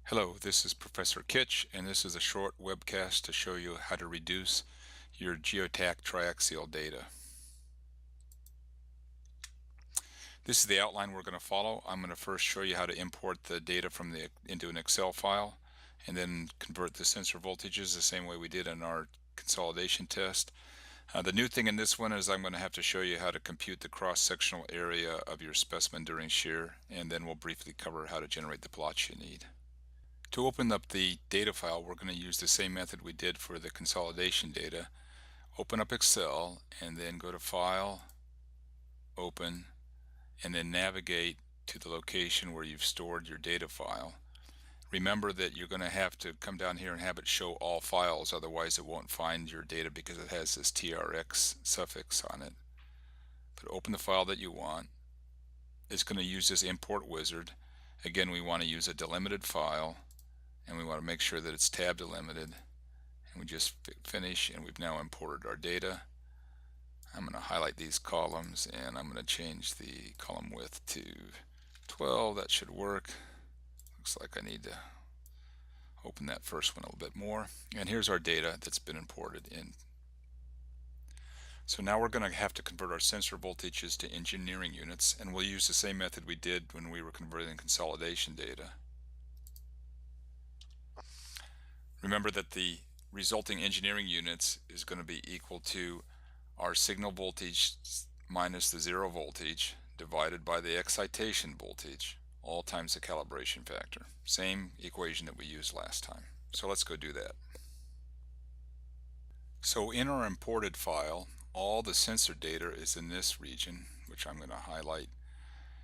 Hello, this is Professor Kitch, and this is a short webcast to show you how to reduce your GeoTAC triaxial data. This is the outline we're going to follow. I'm going to first show you how to import the data into an Excel file and then convert the sensor voltages the same way we did in our consolidation test. The new thing in this one is I'm going to have to show you how to compute the cross-sectional area of your specimen during shear, and then we'll briefly cover how to generate the plots you need. To open up the data file, we're going to use the same method we did for the consolidation data. Open up Excel and then go to File, Open, and then navigate to the location where you've stored your data file. Remember that you're going to have to come down here and have it show all files, otherwise it won't find your data because it has this TRX suffix on it. But open the file that you want. It's going to use this import wizard. Again, we want to use a delimited file, and we want to make sure that it's tab delimited, and we just finish, and we've now imported our data. I'm going to highlight these columns, and I'm going to change the column width to 12. That should work. Looks like I need to open that first one a little bit more, and here's our data that's been imported in. So now we're going to have to convert our sensor voltages to engineering units, and we'll use the same method we did when we were converting consolidation data. Remember that the resulting engineering units is going to be equal to our signal voltage minus the zero voltage divided by the excitation voltage, all times the calibration factor. Same equation that we used last time. So let's go do that. So in our imported file, all the sensor data is in this region, which I'm going to highlight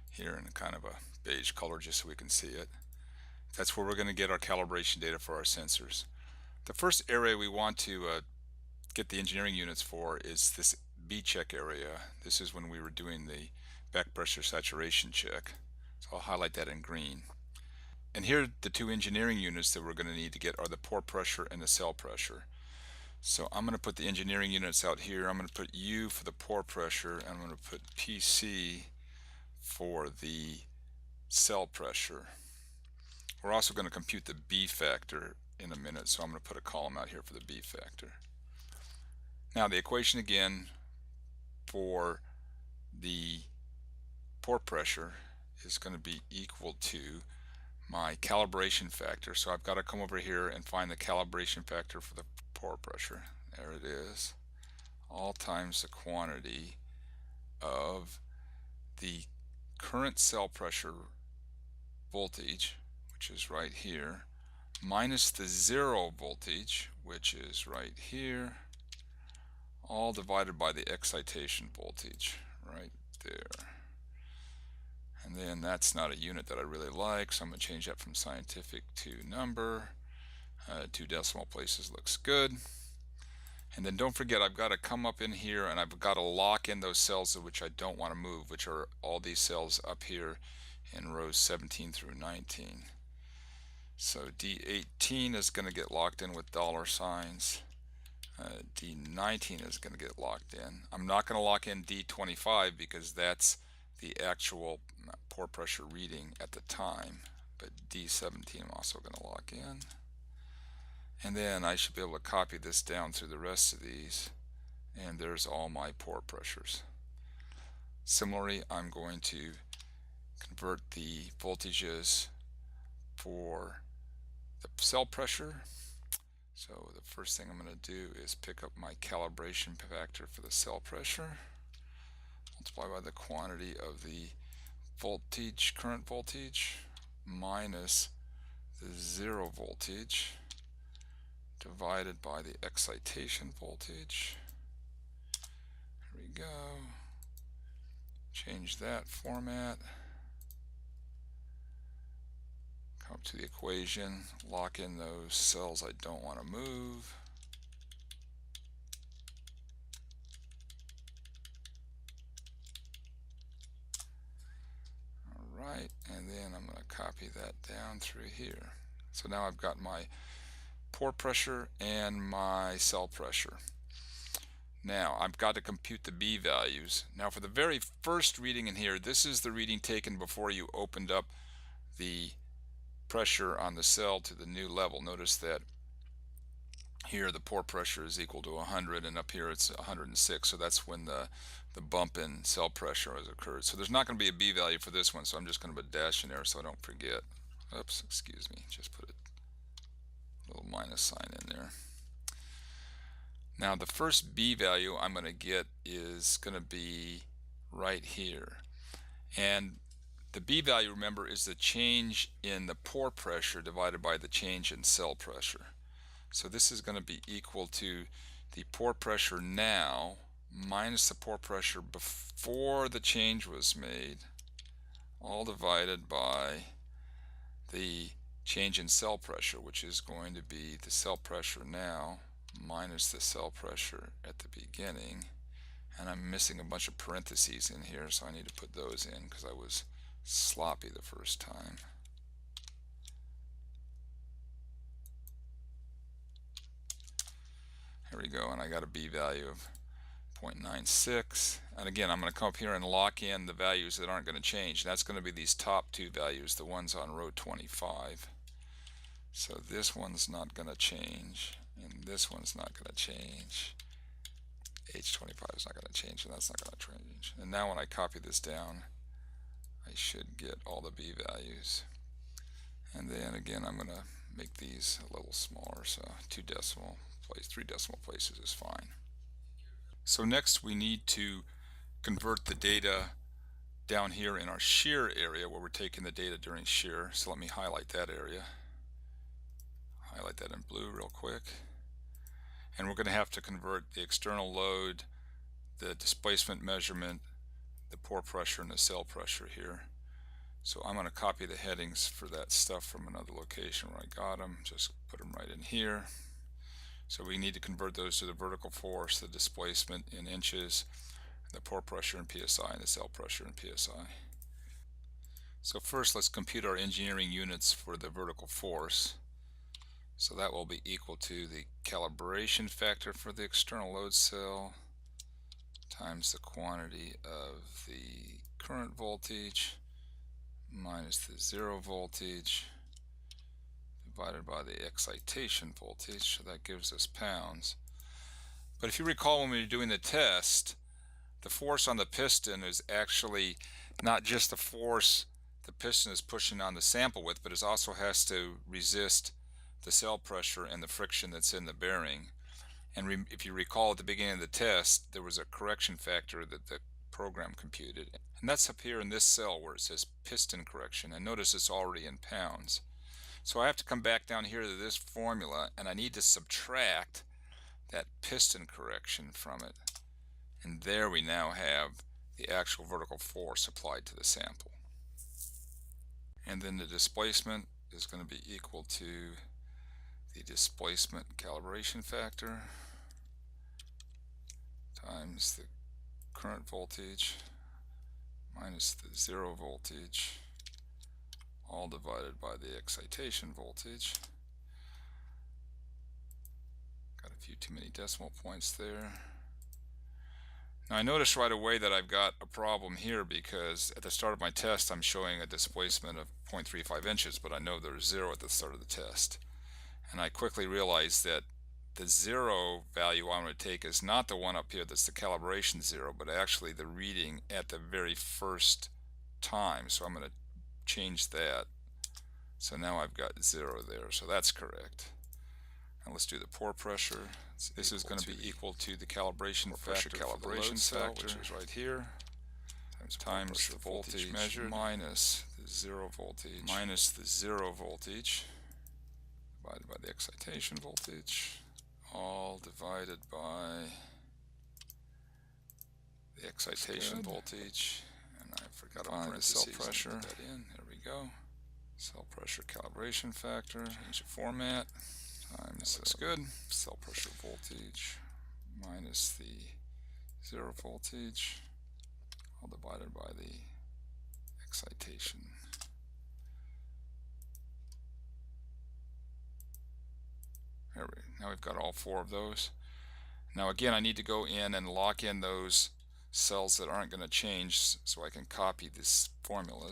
here in kind of a beige color just so we can see it. That's where we're going to get our calibration data for our sensors. The first area we want to get the engineering units for is this B check area. This is when we were doing the back pressure saturation check. So I'll highlight that in green. And here the two engineering units that we're going to need to get are the pore pressure and the cell pressure. So I'm going to put the engineering units out here. I'm going to put U for the pore pressure, and I'm going to put PC for the cell pressure. We're also going to compute the B factor in a minute, so I'm going to put a column out here for the B factor. Now the equation again for the pore pressure is going to be equal to my calibration factor. So I've got to come over here and find the calibration factor for the pore pressure. There it is. All times the quantity of the current cell pressure voltage, which is right here, minus the zero voltage, which is right here, all divided by the excitation voltage right there. And then that's not a unit that I really like, so I'm going to change that from scientific to number. 2 decimal places looks good. And then don't forget, I've got to come up in here and I've got to lock in those cells which I don't want to move, which are all these cells up here in rows 17 through 19. So D18 is going to get locked in with dollar signs. D19 is going to get locked in. I'm not going to lock in D25 because that's the actual pore pressure reading at the time, but D17 I'm also going to lock in. And then I should be able to copy this down through the rest of these, and there's all my pore pressures. Similarly, I'm going to convert the voltages for the cell pressure. So the first thing I'm going to do is pick up my calibration factor for the cell pressure, multiply by the quantity of the voltage, current voltage, minus the zero voltage, divided by the excitation voltage. Here we go. Change that format. Come up to the equation, lock in those cells I don't want to move. Alright, and then I'm going to copy that down through here. So now I've got my pore pressure and my cell pressure. Now I've got to compute the B values. Now for the very first reading in here, this is the reading taken before you opened up the pressure on the cell to the new level. Notice that here the pore pressure is equal to 100 and up here it's 106, so that's when the bump in cell pressure has occurred. So there's not going to be a B value for this one, so I'm just going to put a dash in there so I don't forget. Oops, excuse me, just put a little minus sign in there. Now the first B value I'm going to get is going to be right here, and the B value, remember, is the change in the pore pressure divided by the change in cell pressure. So this is going to be equal to the pore pressure now minus the pore pressure before the change was made, all divided by the change in cell pressure, which is going to be the cell pressure now minus the cell pressure at the beginning. And I'm missing a bunch of parentheses in here, so I need to put those in because I was sloppy the first time. Here we go, and I got a B value of 0.96. And again, I'm going to come up here and lock in the values that aren't going to change. That's going to be these top two values, the ones on row 25. So this one's not going to change, and this one's not going to change. H25 is not going to change, and that's not going to change. And now when I copy this down, I should get all the B values. And then again, I'm going to make these a little smaller, so 3 decimal places is fine. So next we need to convert the data down here in our shear area where we're taking the data during shear. So let me highlight that area. Highlight that in blue real quick. And we're going to have to convert the external load, the displacement measurement, the pore pressure, and the cell pressure here. So I'm going to copy the headings for that stuff from another location where I got them. Just put them right in here. So we need to convert those to the vertical force, the displacement in inches, the pore pressure in psi, and the cell pressure in psi. So first let's compute our engineering units for the vertical force. So that will be equal to the calibration factor for the external load cell times the quantity of the current voltage minus the zero voltage divided by the excitation voltage. So that gives us pounds. But if you recall, when we were doing the test, the force on the piston is actually not just the force the piston is pushing on the sample with, but it also has to resist the cell pressure and the friction that's in the bearing. And if you recall, at the beginning of the test, there was a correction factor that the program computed, and that's up here in this cell where it says piston correction, and notice it's already in pounds. So I have to come back down here to this formula, and I need to subtract that piston correction from it, and there we now have the actual vertical force applied to the sample. And then the displacement is going to be equal to the displacement calibration factor times the current voltage minus the zero voltage, all divided by the excitation voltage. Got a few too many decimal points there. Now I notice right away that I've got a problem here because at the start of my test I'm showing a displacement of 0.35 inches, but I know there's 0 at the start of the test. And I quickly realized that the 0 value I'm going to take is not the one up here that's the calibration 0, but actually the reading at the very first time. So I'm going to change that. So now I've got 0 there, so that's correct. Now let's do the pore pressure. This is going to be equal to the calibration factor, which is right here, times the voltage measured minus the zero voltage divided by the excitation voltage, all divided by the excitation voltage, and I forgot to find the cell pressure. Put that in. There we go. Cell pressure calibration factor. Change the format. Times that's good. Cell pressure voltage minus the zero voltage, all divided by the excitation. Now we've got all 4 of those. Now again, I need to go in and lock in those cells that aren't going to change so I can copy this formula.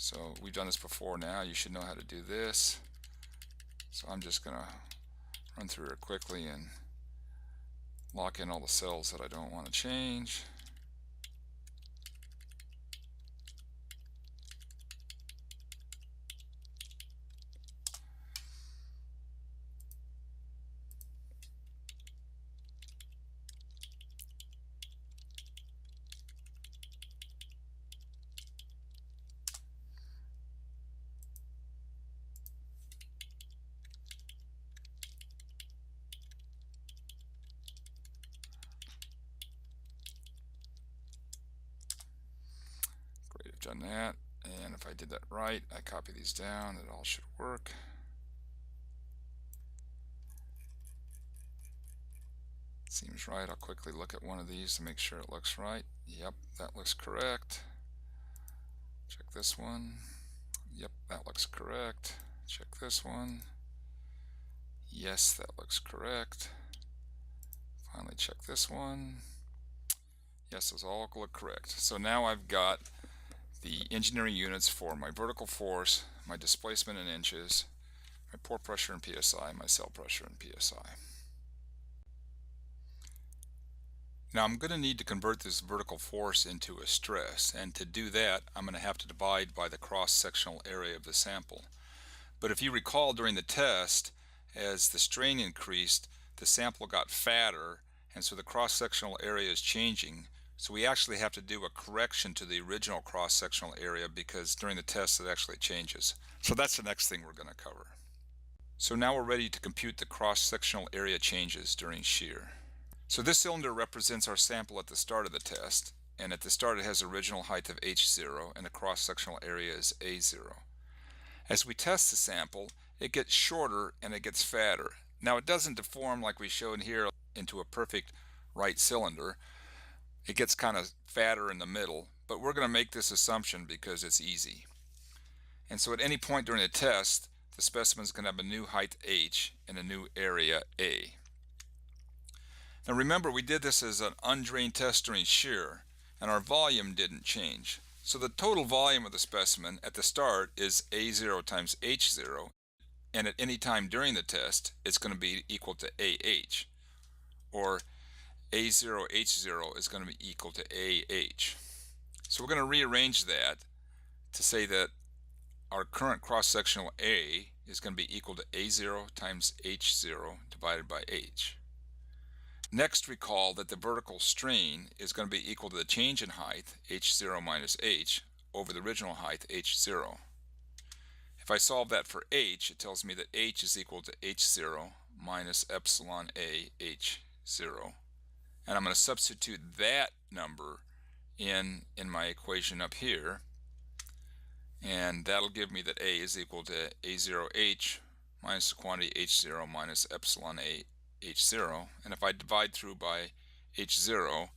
So we've done this before now. You should know how to do this. So I'm just going to run through it quickly and lock in all the cells that I don't want to change. Great, I've done that. And if I did that right, I copy these down, it all should work. Seems right. I'll quickly look at one of these to make sure it looks right. Yep, that looks correct. Check this one. Yep, that looks correct. Check this one. Yes, that looks correct. Finally check this one. Yes, those all look correct. So now I've got the engineering units for my vertical force, my displacement in inches, my pore pressure in PSI, my cell pressure in PSI. Now I'm going to need to convert this vertical force into a stress, and to do that I'm going to have to divide by the cross-sectional area of the sample. But if you recall, during the test, as the strain increased, the sample got fatter, and so the cross-sectional area is changing. So we actually have to do a correction to the original cross-sectional area because during the test it actually changes. So that's the next thing we're going to cover. So now we're ready to compute the cross-sectional area changes during shear. So this cylinder represents our sample at the start of the test, and at the start it has original height of h0 and the cross-sectional area is a0. As we test the sample, it gets shorter and it gets fatter. Now it doesn't deform like we showed here into a perfect right cylinder. It gets kind of fatter in the middle, but we're going to make this assumption because it's easy. And so at any point during the test, the specimen is going to have a new height h and a new area a. Now remember, we did this as an undrained test during shear, and our volume didn't change. So the total volume of the specimen at the start is a0 times h0, and at any time during the test it's going to be equal to ah, or a0 h0 is going to be equal to ah. So we're going to rearrange that to say that our current cross-sectional A is going to be equal to a0 times h0 divided by h. Next, recall that the vertical strain is going to be equal to the change in height, h0 minus h, over the original height, h0. If I solve that for h, it tells me that h is equal to h0 minus epsilon a h0. And I'm going to substitute that number in my equation up here, and that'll give me that a is equal to a0h minus the quantity h0 minus epsilon a h0. And if I divide through by h0,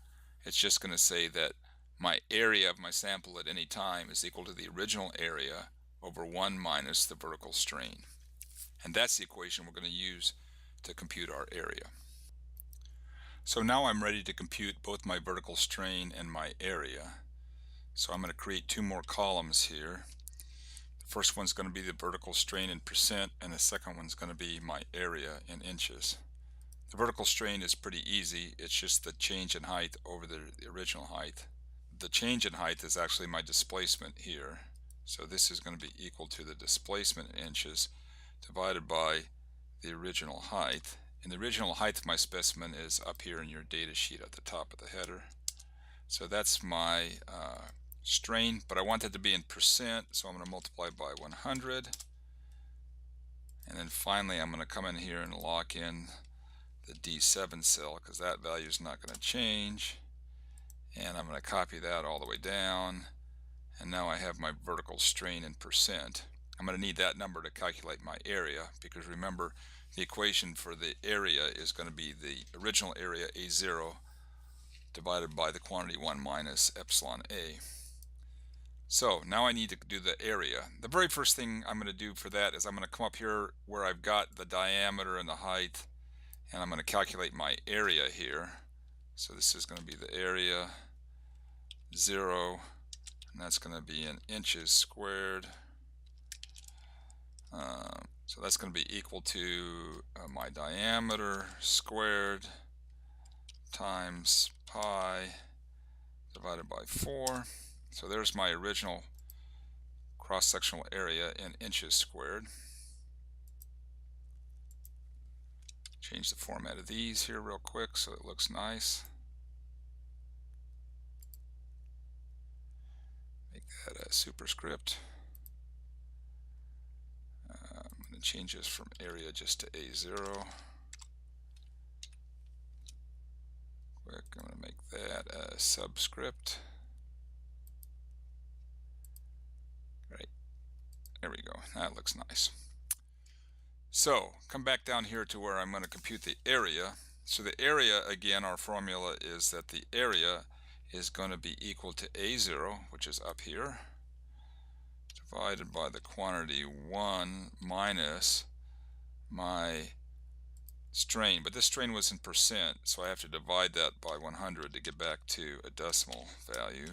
it's just going to say that my area of my sample at any time is equal to the original area over 1 minus the vertical strain. And that's the equation we're going to use to compute our area. So now I'm ready to compute both my vertical strain and my area. So I'm going to create two more columns here. The first one's going to be the vertical strain in percent, and the second one's going to be my area in inches. The vertical strain is pretty easy. It's just the change in height over the original height. The change in height is actually my displacement here. So this is going to be equal to the displacement in inches divided by the original height. And the original height of my specimen is up here in your data sheet at the top of the header. So that's my strain, but I want it to be in percent, so I'm going to multiply by 100. And then finally I'm going to come in here and lock in the D7 cell because that value is not going to change. And I'm going to copy that all the way down. And now I have my vertical strain in percent. I'm going to need that number to calculate my area because remember, the equation for the area is going to be the original area A0 divided by the quantity 1 minus epsilon A. So now I need to do the area. The very first thing I'm going to do for that is I'm going to come up here where I've got the diameter and the height, and I'm going to calculate my area here. So this is going to be the area 0 and that's going to be in inches squared. So that's going to be equal to my diameter squared times pi divided by 4. So there's my original cross-sectional area in inches squared. Change the format of these here real quick so it looks nice. Make that a superscript. I'm going to change this from area just to A0. Quick, I'm going to make that a subscript. Great. There we go. That looks nice. So come back down here to where I'm going to compute the area. So the area, again, our formula is that the area is going to be equal to A0, which is up here, divided by the quantity 1 minus my strain. But this strain was in percent, so I have to divide that by 100 to get back to a decimal value.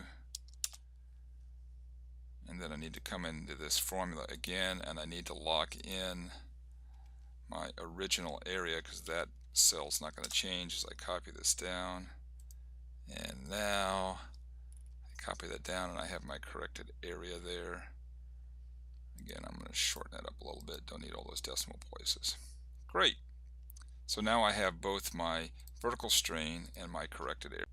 And then I need to come into this formula again, and I need to lock in my original area because that cell's not going to change as I copy this down. And now I copy that down and I have my corrected area there. Again, I'm going to shorten that up a little bit. Don't need all those decimal places. Great. So now I have both my vertical strain and my corrected area.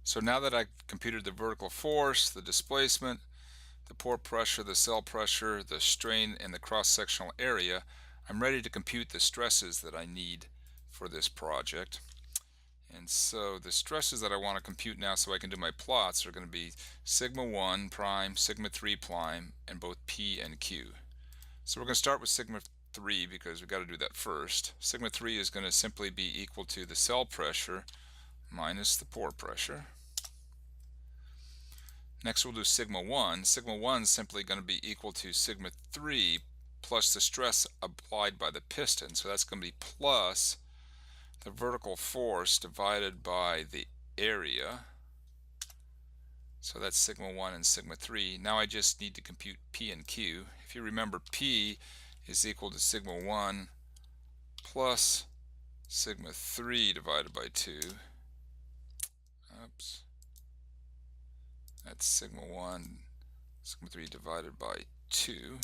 So now that I've computed the vertical force, the displacement, the pore pressure, the cell pressure, the strain, and the cross-sectional area, I'm ready to compute the stresses that I need for this project. And so the stresses that I want to compute now so I can do my plots are going to be sigma 1 prime, sigma 3 prime, and both P and Q. So we're going to start with sigma 3 because we've got to do that first. Sigma 3 is going to simply be equal to the cell pressure minus the pore pressure. Next we'll do sigma 1. Sigma 1 is simply going to be equal to sigma 3 plus the stress applied by the piston. So that's going to be plus the vertical force divided by the area. So that's sigma 1 and sigma 3. Now I just need to compute P and Q. If you remember, P is equal to sigma 1 plus sigma 3 divided by 2. Oops. That's sigma 1, sigma 3 divided by 2.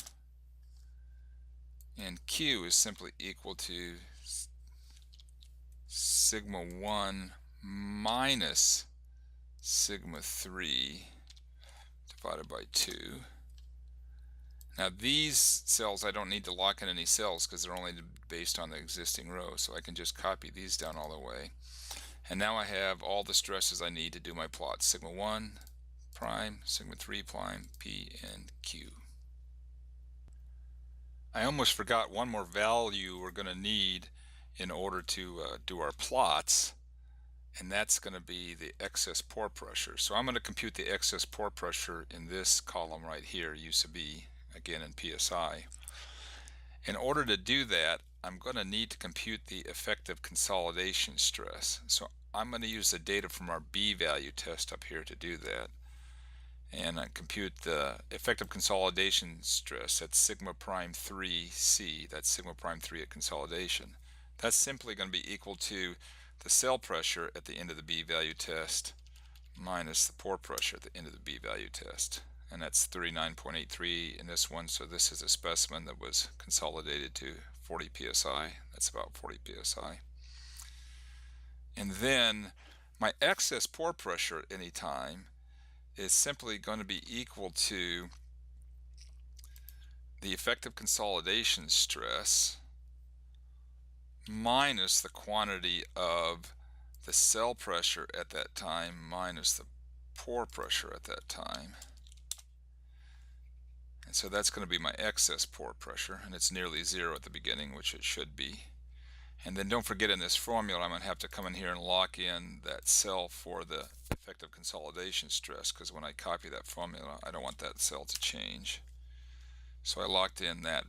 And Q is simply equal to sigma 1 minus sigma 3 divided by 2. Now these cells I don't need to lock in any cells because they're only based on the existing row, so I can just copy these down all the way. And now I have all the stresses I need to do my plot. Sigma 1 prime, sigma 3 prime, P and Q. I almost forgot one more value we're going to need in order to do our plots, and that's going to be the excess pore pressure. So I'm going to compute the excess pore pressure in this column right here, U sub E, again in PSI. In order to do that, I'm going to need to compute the effective consolidation stress. So I'm going to use the data from our B value test up here to do that. And I compute the effective consolidation stress, that's sigma prime 3C, that's sigma prime 3 at consolidation. That's simply going to be equal to the cell pressure at the end of the B value test minus the pore pressure at the end of the B value test. And that's 39.83 in this one, so this is a specimen that was consolidated to 40 psi. That's about 40 psi. And then my excess pore pressure at any time is simply going to be equal to the effective consolidation stress minus the quantity of the cell pressure at that time minus the pore pressure at that time. And so that's going to be my excess pore pressure, and it's nearly zero at the beginning, which it should be. And then don't forget, in this formula I'm going to have to come in here and lock in that cell for the effective consolidation stress, because when I copy that formula I don't want that cell to change. So I locked in that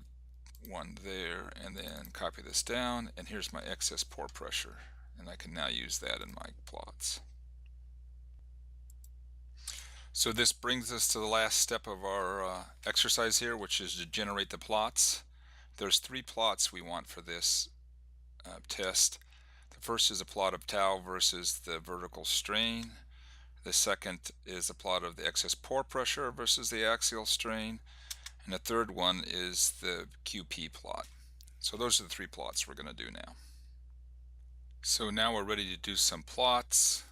one there and then copy this down, and here's my excess pore pressure, and I can now use that in my plots. So this brings us to the last step of our exercise here, which is to generate the plots. There's 3 plots we want for this test. The first is a plot of tau versus the vertical strain. The second is a plot of the excess pore pressure versus the axial strain. And the third one is the QP plot. So those are the 3 plots we're going to do now. So now we're ready to do some plots.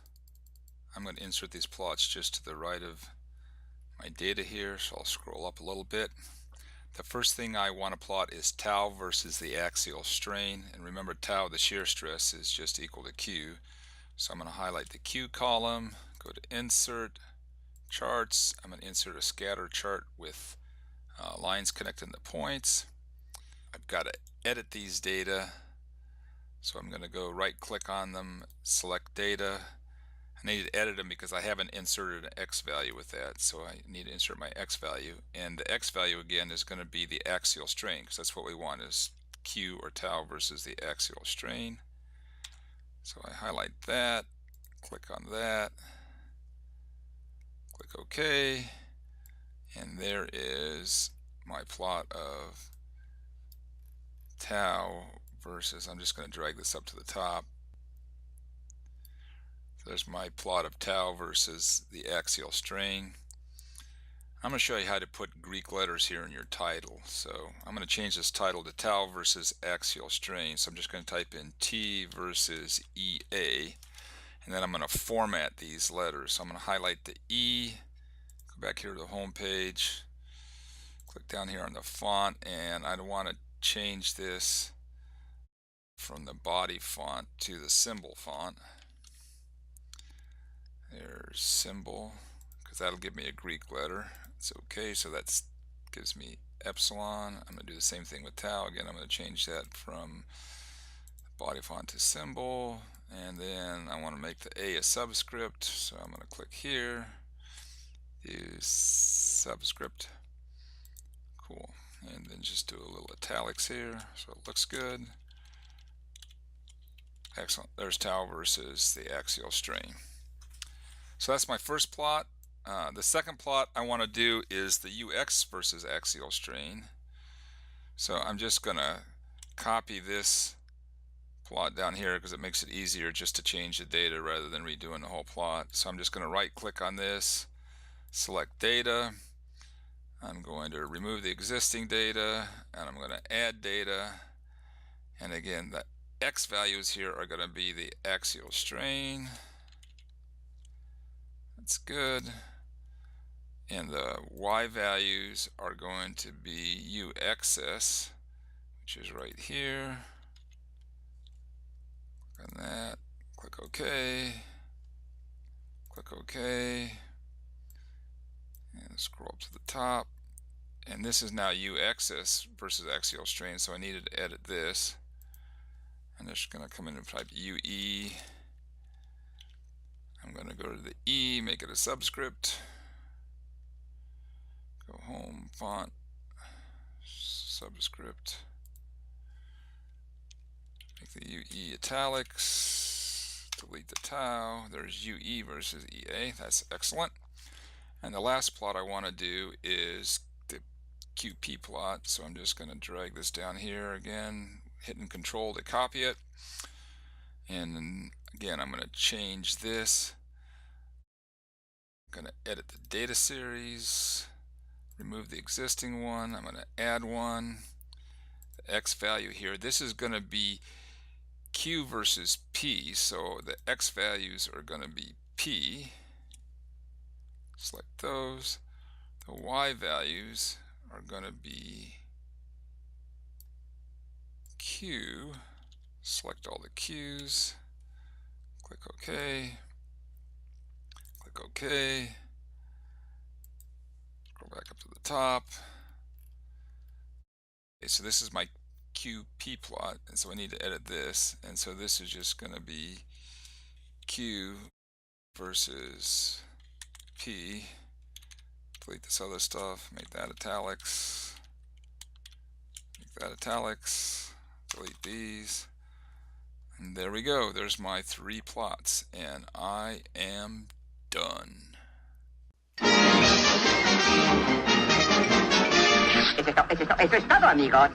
I'm going to insert these plots just to the right of my data here, so I'll scroll up a little bit. The first thing I want to plot is tau versus the axial strain, and remember tau, the shear stress, is just equal to Q. So I'm going to highlight the Q column, go to Insert, Charts. I'm going to insert a scatter chart with lines connecting the points. I've got to edit these data, so I'm going to go right click on them, select data. I need to edit them because I haven't inserted an X value with that, so I need to insert my X value, and the X value again is going to be the axial strain, because that's what we want, is Q or tau versus the axial strain. So I highlight that, click on that, click OK, and there is my plot of tau versus, I'm just going to drag this up to the top. There's my plot of tau versus the axial strain. I'm going to show you how to put Greek letters here in your title. So I'm going to change this title to tau versus axial strain. So I'm just going to type in T versus EA, and then I'm going to format these letters. So I'm going to highlight the E, go back here to the home page, click down here on the font, and I want to change this from the body font to the symbol font. There's symbol, because that'll give me a Greek letter. It's okay, so that gives me epsilon. I'm going to do the same thing with tau. Again, I'm going to change that from body font to symbol, and then I want to make the A a subscript, so I'm going to click here, use subscript. Cool. And then just do a little italics here so it looks good. Excellent. There's tau versus the axial strain. So that's my first plot. The second plot I want to do is the UX versus axial strain. So I'm just going to copy this plot down here because it makes it easier just to change the data rather than redoing the whole plot. So I'm just going to right click on this, select data. I'm going to remove the existing data, and I'm going to add data. And again, the X values here are going to be the axial strain. That's good. And the Y values are going to be UXS, which is right here. Click on that, click OK, click OK, and scroll up to the top. And this is now UXS versus axial strain, so I needed to edit this. I'm just going to come in and type UE. I'm going to go to the E, make it a subscript. Go home, font, subscript. Make the UE italics. Delete the tau. There's UE versus EA. That's excellent. And the last plot I want to do is the QP plot. So I'm just going to drag this down here again, hitting Control to copy it. And then again, I'm going to change this. I'm going to edit the data series, remove the existing one. I'm going to add one. The X value here, this is going to be Q versus P, so the X values are going to be P. Select those. The Y values are going to be Q. Select all the Q's. Click OK. Click OK. Scroll back up to the top. Okay, so this is my QP plot, and so I need to edit this, and so this is just going to be Q versus P. Delete this other stuff, make that italics, make that italics, delete these, and there we go. There's my 3 plots, and I am done. Eso es todo, amigos.